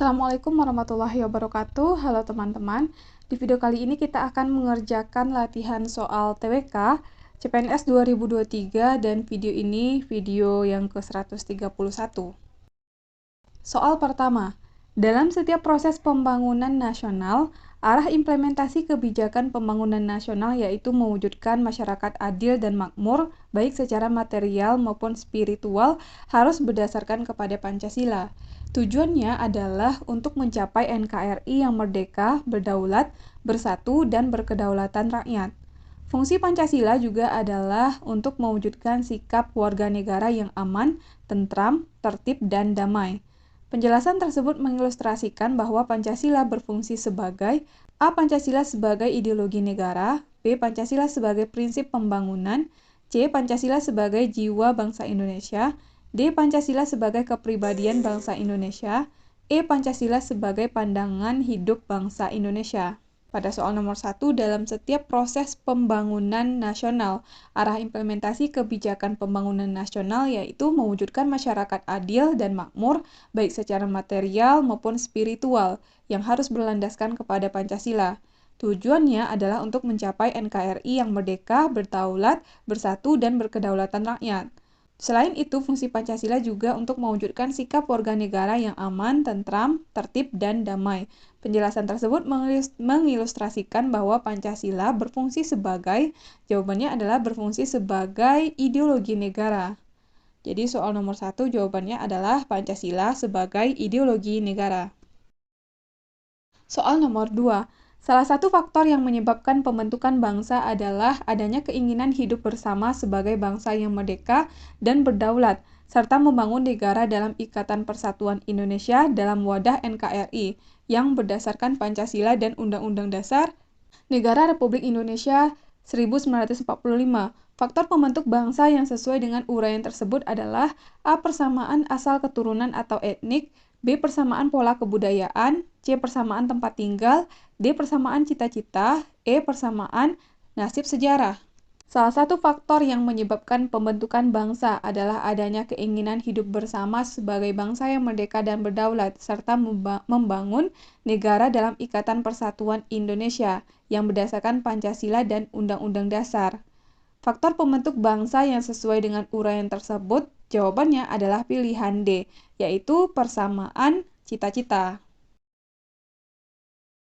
Assalamualaikum warahmatullahi wabarakatuh. Halo teman-teman. Di video kali ini kita akan mengerjakan latihan soal TWK CPNS 2023 dan video ini video yang ke-131. Soal pertama. Dalam setiap proses pembangunan nasional, arah implementasi kebijakan pembangunan nasional yaitu mewujudkan masyarakat adil dan makmur, baik secara material maupun spiritual, harus berdasarkan kepada Pancasila. Tujuannya adalah untuk mencapai NKRI yang merdeka, berdaulat, bersatu, dan berkedaulatan rakyat. Fungsi Pancasila juga adalah untuk mewujudkan sikap warga negara yang aman, tentram, tertib, dan damai. Penjelasan tersebut mengilustrasikan bahwa Pancasila berfungsi sebagai A. Pancasila sebagai ideologi negara, B. Pancasila sebagai prinsip pembangunan, C. Pancasila sebagai jiwa bangsa Indonesia, D. Pancasila sebagai kepribadian bangsa Indonesia, E. Pancasila sebagai pandangan hidup bangsa Indonesia. Pada soal nomor 1, dalam setiap proses pembangunan nasional, arah implementasi kebijakan pembangunan nasional yaitu mewujudkan masyarakat adil dan makmur, baik secara material maupun spiritual, yang harus berlandaskan kepada Pancasila. Tujuannya adalah untuk mencapai NKRI yang merdeka, berdaulat, bersatu, dan berkedaulatan rakyat. Selain itu, fungsi Pancasila juga untuk mewujudkan sikap warga negara yang aman, tentram, tertib, dan damai. Penjelasan tersebut mengilustrasikan bahwa Pancasila berfungsi sebagai, jawabannya adalah berfungsi sebagai ideologi negara. Jadi soal nomor 1 jawabannya adalah Pancasila sebagai ideologi negara. Soal nomor 2. Salah satu faktor yang menyebabkan pembentukan bangsa adalah adanya keinginan hidup bersama sebagai bangsa yang merdeka dan berdaulat, serta membangun negara dalam Ikatan Persatuan Indonesia dalam wadah NKRI yang berdasarkan Pancasila dan Undang-Undang Dasar Negara Republik Indonesia 1945. Faktor pembentuk bangsa yang sesuai dengan uraian tersebut adalah A. Persamaan asal keturunan atau etnik, B. Persamaan pola kebudayaan, C. Persamaan tempat tinggal, D. Persamaan cita-cita, E. Persamaan nasib sejarah. Salah satu faktor yang menyebabkan pembentukan bangsa adalah adanya keinginan hidup bersama sebagai bangsa yang merdeka dan berdaulat, serta membangun negara dalam Ikatan Persatuan Indonesia yang berdasarkan Pancasila dan Undang-Undang Dasar. Faktor pembentuk bangsa yang sesuai dengan uraian tersebut, jawabannya adalah pilihan D, yaitu persamaan cita-cita.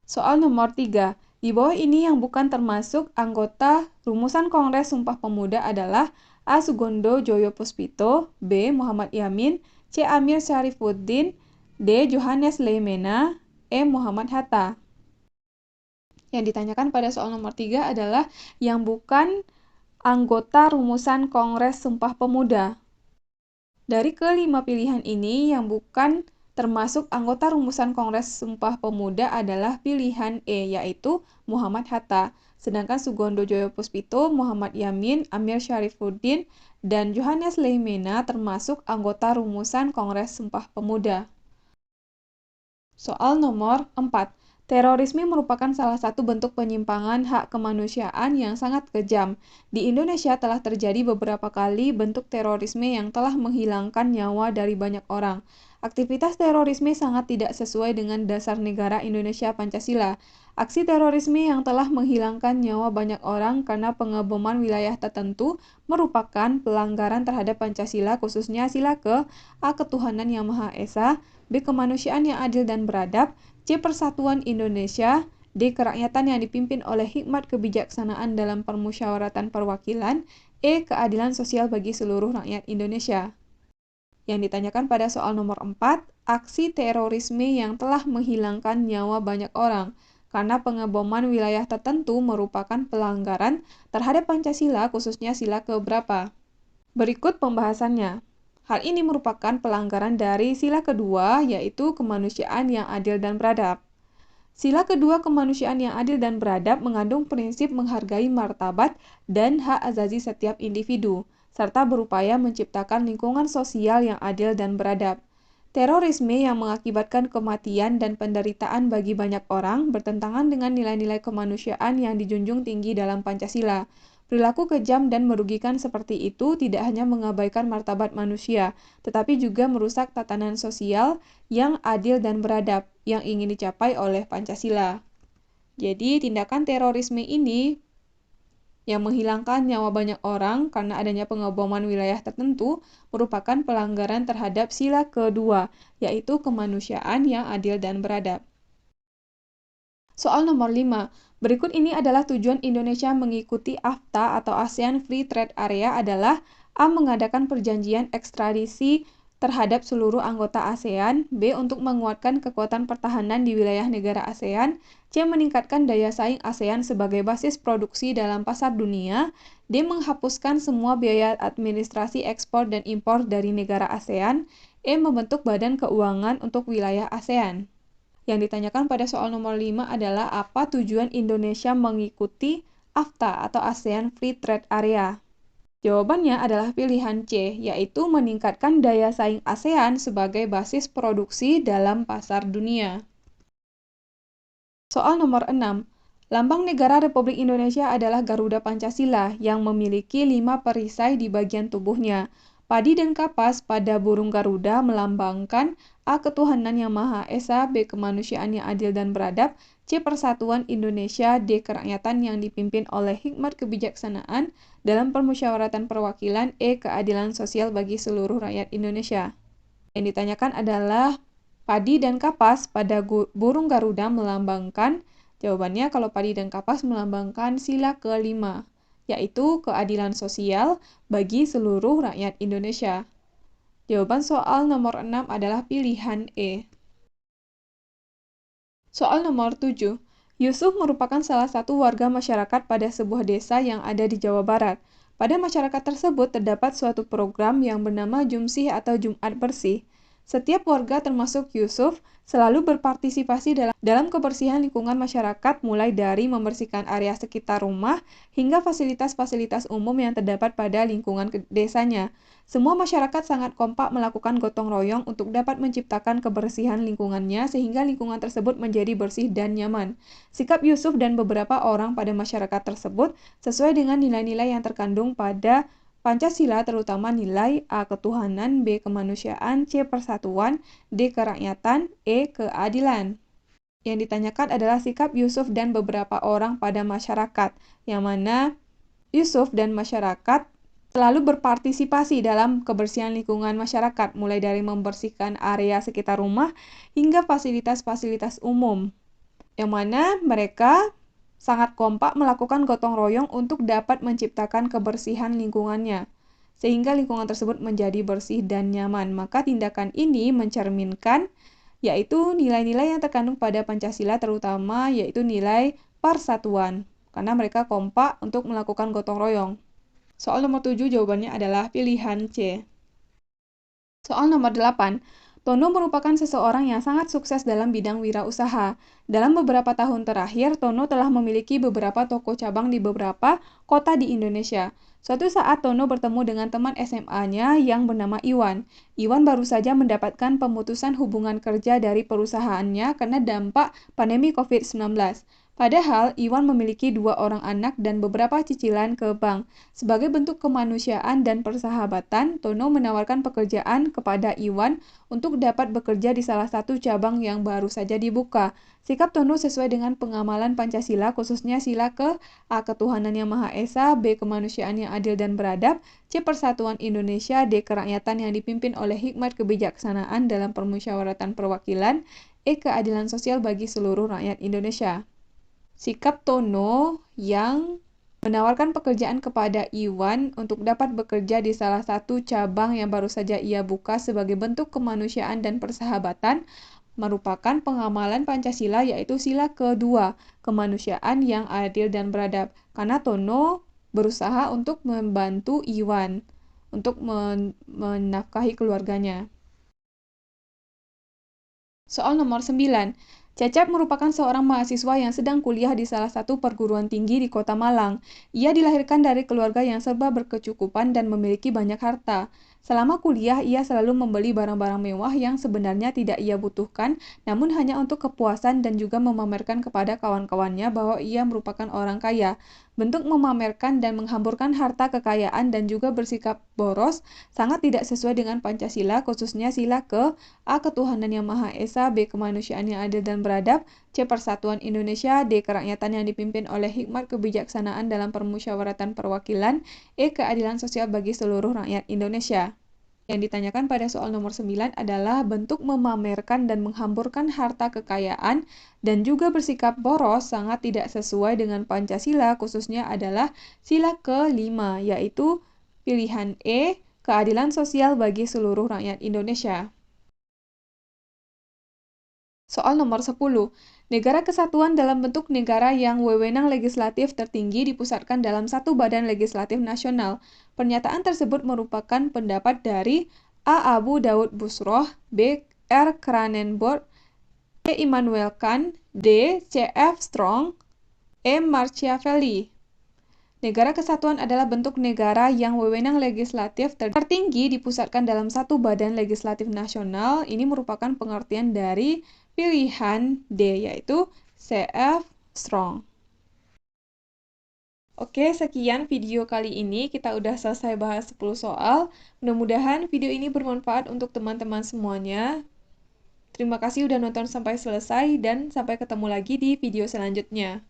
Soal nomor 3. Di bawah ini yang bukan termasuk anggota rumusan Kongres Sumpah Pemuda adalah A. Sugondo Joyo Puspito, B. Muhammad Yamin, C. Amir Syarifuddin, D. Johannes Leemena, E. Muhammad Hatta. Yang ditanyakan pada soal nomor 3 adalah yang bukan anggota rumusan Kongres Sumpah Pemuda. Dari kelima pilihan ini, yang bukan termasuk anggota rumusan Kongres Sumpah Pemuda adalah pilihan E, yaitu Muhammad Hatta. Sedangkan Sugondo Joyo Puspito, Muhammad Yamin, Amir Syarifuddin, dan Johannes Leemena termasuk anggota rumusan Kongres Sumpah Pemuda. Soal nomor 4. Terorisme merupakan salah satu bentuk penyimpangan hak kemanusiaan yang sangat kejam. Di Indonesia telah terjadi beberapa kali bentuk terorisme yang telah menghilangkan nyawa dari banyak orang. Aktivitas terorisme sangat tidak sesuai dengan dasar negara Indonesia Pancasila. Aksi terorisme yang telah menghilangkan nyawa banyak orang karena pengeboman wilayah tertentu merupakan pelanggaran terhadap Pancasila, khususnya sila ke A. Ketuhanan Yang Maha Esa, B. Kemanusiaan yang adil dan beradab, C. Persatuan Indonesia, D. Kerakyatan yang dipimpin oleh hikmat kebijaksanaan dalam permusyawaratan perwakilan, E. Keadilan sosial bagi seluruh rakyat Indonesia. Yang ditanyakan pada soal nomor 4, aksi terorisme yang telah menghilangkan nyawa banyak orang karena pengeboman wilayah tertentu merupakan pelanggaran terhadap Pancasila, khususnya sila keberapa? Berikut pembahasannya. Hal ini merupakan pelanggaran dari sila kedua, yaitu kemanusiaan yang adil dan beradab. Sila kedua kemanusiaan yang adil dan beradab mengandung prinsip menghargai martabat dan hak azazi setiap individu, serta berupaya menciptakan lingkungan sosial yang adil dan beradab. Terorisme yang mengakibatkan kematian dan penderitaan bagi banyak orang bertentangan dengan nilai-nilai kemanusiaan yang dijunjung tinggi dalam Pancasila. Perilaku kejam dan merugikan seperti itu tidak hanya mengabaikan martabat manusia, tetapi juga merusak tatanan sosial yang adil dan beradab yang ingin dicapai oleh Pancasila. Jadi, tindakan terorisme ini yang menghilangkan nyawa banyak orang karena adanya pengeboman wilayah tertentu merupakan pelanggaran terhadap sila kedua, yaitu kemanusiaan yang adil dan beradab. Soal nomor 5. Berikut ini adalah tujuan Indonesia mengikuti AFTA atau ASEAN Free Trade Area adalah A. Mengadakan perjanjian ekstradisi terhadap seluruh anggota ASEAN, B. Untuk menguatkan kekuatan pertahanan di wilayah negara ASEAN, C. Meningkatkan daya saing ASEAN sebagai basis produksi dalam pasar dunia, D. Menghapuskan semua biaya administrasi ekspor dan impor dari negara ASEAN, E. Membentuk badan keuangan untuk wilayah ASEAN. Yang ditanyakan pada soal nomor 5 adalah apa tujuan Indonesia mengikuti AFTA atau ASEAN Free Trade Area? Jawabannya adalah pilihan C, yaitu meningkatkan daya saing ASEAN sebagai basis produksi dalam pasar dunia. Soal nomor 6. Lambang negara Republik Indonesia adalah Garuda Pancasila yang memiliki 5 perisai di bagian tubuhnya. Padi dan kapas pada burung Garuda melambangkan A. Ketuhanan Yang Maha Esa, B. Kemanusiaan yang adil dan beradab, C. Persatuan Indonesia, D. Kerakyatan yang dipimpin oleh hikmat kebijaksanaan dalam permusyawaratan perwakilan, E. Keadilan sosial bagi seluruh rakyat Indonesia. Yang ditanyakan adalah padi dan kapas pada burung Garuda melambangkan, jawabannya kalau padi dan kapas melambangkan sila kelima, yaitu keadilan sosial bagi seluruh rakyat Indonesia. Jawaban soal nomor 6 adalah pilihan E. Soal nomor 7. Yusuf merupakan salah satu warga masyarakat pada sebuah desa yang ada di Jawa Barat. Pada masyarakat tersebut terdapat suatu program yang bernama Jumsih atau Jumat Bersih. Setiap warga termasuk Yusuf selalu berpartisipasi dalam kebersihan lingkungan masyarakat mulai dari membersihkan area sekitar rumah hingga fasilitas-fasilitas umum yang terdapat pada lingkungan desanya. Semua masyarakat sangat kompak melakukan gotong royong untuk dapat menciptakan kebersihan lingkungannya sehingga lingkungan tersebut menjadi bersih dan nyaman. Sikap Yusuf dan beberapa orang pada masyarakat tersebut sesuai dengan nilai-nilai yang terkandung pada Pancasila, terutama nilai A. Ketuhanan, B. Kemanusiaan, C. Persatuan, D. Kerakyatan, E. Keadilan. Yang ditanyakan adalah sikap Yusuf dan beberapa orang pada masyarakat, yang mana Yusuf dan masyarakat selalu berpartisipasi dalam kebersihan lingkungan masyarakat, mulai dari membersihkan area sekitar rumah hingga fasilitas-fasilitas umum, yang mana mereka sangat kompak melakukan gotong royong untuk dapat menciptakan kebersihan lingkungannya, sehingga lingkungan tersebut menjadi bersih dan nyaman. Maka tindakan ini mencerminkan yaitu nilai-nilai yang terkandung pada Pancasila, terutama yaitu nilai persatuan, karena mereka kompak untuk melakukan gotong royong. Soal nomor 7 jawabannya adalah pilihan C. Soal nomor 8. Tono merupakan seseorang yang sangat sukses dalam bidang wirausaha. Dalam beberapa tahun terakhir, Tono telah memiliki beberapa toko cabang di beberapa kota di Indonesia. Suatu saat Tono bertemu dengan teman SMA-nya yang bernama Iwan. Iwan baru saja mendapatkan pemutusan hubungan kerja dari perusahaannya karena dampak pandemi COVID-19. Padahal, Iwan memiliki 2 orang anak dan beberapa cicilan ke bank. Sebagai bentuk kemanusiaan dan persahabatan, Tono menawarkan pekerjaan kepada Iwan untuk dapat bekerja di salah satu cabang yang baru saja dibuka. Sikap Tono sesuai dengan pengamalan Pancasila, khususnya sila ke A. Ketuhanan Yang Maha Esa, B. Kemanusiaan yang adil dan beradab, C. Persatuan Indonesia, D. Kerakyatan yang dipimpin oleh hikmat kebijaksanaan dalam permusyawaratan perwakilan, E. Keadilan sosial bagi seluruh rakyat Indonesia. Sikap Tono yang menawarkan pekerjaan kepada Iwan untuk dapat bekerja di salah satu cabang yang baru saja ia buka sebagai bentuk kemanusiaan dan persahabatan merupakan pengamalan Pancasila, yaitu sila kedua, kemanusiaan yang adil dan beradab. Karena Tono berusaha untuk membantu Iwan untuk menafkahi keluarganya. Soal nomor 9. Cecep merupakan seorang mahasiswa yang sedang kuliah di salah satu perguruan tinggi di Kota Malang. Ia dilahirkan dari keluarga yang serba berkecukupan dan memiliki banyak harta. Selama kuliah, ia selalu membeli barang-barang mewah yang sebenarnya tidak ia butuhkan, namun hanya untuk kepuasan dan juga memamerkan kepada kawan-kawannya bahwa ia merupakan orang kaya. Bentuk memamerkan dan menghamburkan harta kekayaan dan juga bersikap boros sangat tidak sesuai dengan Pancasila, khususnya sila ke A. Ketuhanan yang Maha Esa, B. Kemanusiaan yang adil dan beradab, C. Persatuan Indonesia, D. Kerakyatan yang dipimpin oleh hikmat kebijaksanaan dalam permusyawaratan perwakilan, E. Keadilan sosial bagi seluruh rakyat Indonesia. Yang ditanyakan pada soal nomor 9 adalah bentuk memamerkan dan menghamburkan harta kekayaan dan juga bersikap boros sangat tidak sesuai dengan Pancasila, khususnya adalah sila ke-5, yaitu pilihan E, keadilan sosial bagi seluruh rakyat Indonesia. Soal nomor 10. Negara kesatuan dalam bentuk negara yang wewenang legislatif tertinggi dipusatkan dalam satu badan legislatif nasional. Pernyataan tersebut merupakan pendapat dari A. Abu Daud Busroh, B. R. Kranenburg, C. Immanuel Kant, D. C. F. Strong, E. Machiavelli. Negara kesatuan adalah bentuk negara yang wewenang legislatif tertinggi dipusatkan dalam satu badan legislatif nasional. Ini merupakan pengertian dari pilihan D, yaitu C.F. Strong. Oke, sekian video kali ini. Kita udah selesai bahas 10 soal. Mudah-mudahan video ini bermanfaat untuk teman-teman semuanya. Terima kasih udah nonton sampai selesai dan sampai ketemu lagi di video selanjutnya.